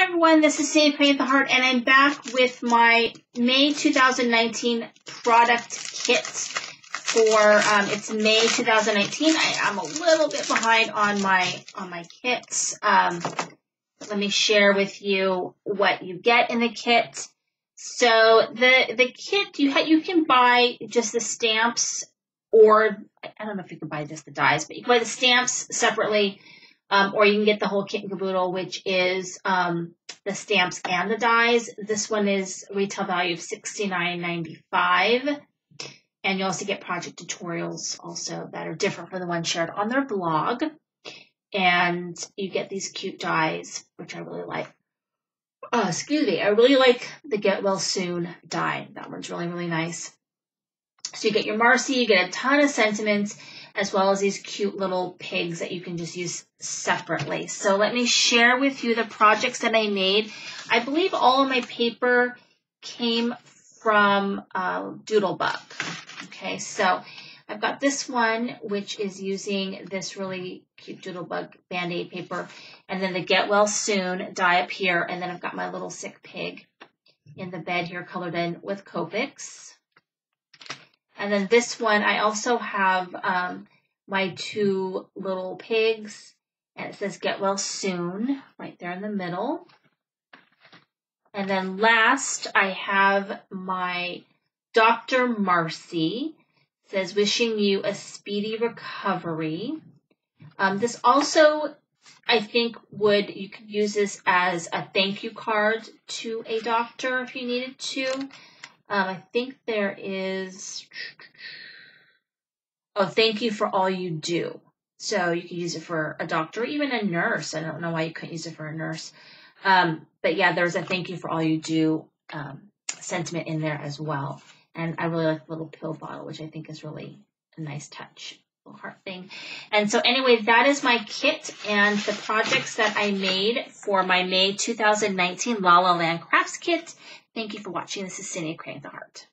everyone, this is Sandy Cricut the Heart, and I'm back with my May 2019 product kits for it's May 2019. I am a little bit behind on my kits. Let me share with you what you get in the kit. So the kit you can buy just the stamps, or I don't know if you can buy just the dies, but you can buy the stamps separately. Or you can get the whole kit and caboodle, which is the stamps and the dies. This one is retail value of $69.95. And you also get project tutorials also that are different from the ones shared on their blog. And you get these cute dies, which I really like. Excuse me. I really like the Get Well Soon die. That one's really, really nice. So you get your Marcy, you get a ton of sentiments, as well as these cute little pigs that you can just use separately. So let me share with you the projects that I made. I believe all of my paper came from Doodlebug. Okay, so I've got this one, which is using this really cute Doodlebug Band-Aid paper, and then the Get Well Soon die up here, and then I've got my little sick pig in the bed here colored in with Copics. And then this one, I also have my two little pigs, and it says Get Well Soon right there in the middle. And then last, I have my Dr. Marcy. It says wishing you a speedy recovery. This also, I think, you could use this as a thank you card to a doctor if you needed to. I think there is, thank you for all you do. So you can use it for a doctor or even a nurse. I don't know why you couldn't use it for a nurse. But yeah, there's a thank you for all you do sentiment in there as well. And I really like the little pill bottle, which I think is really a nice touch, little heart thing. And so anyway, that is my kit and the projects that I made for my May 2019 La La Land Crafts Kit. Thank you for watching. This is Sandy Cricut the Heart.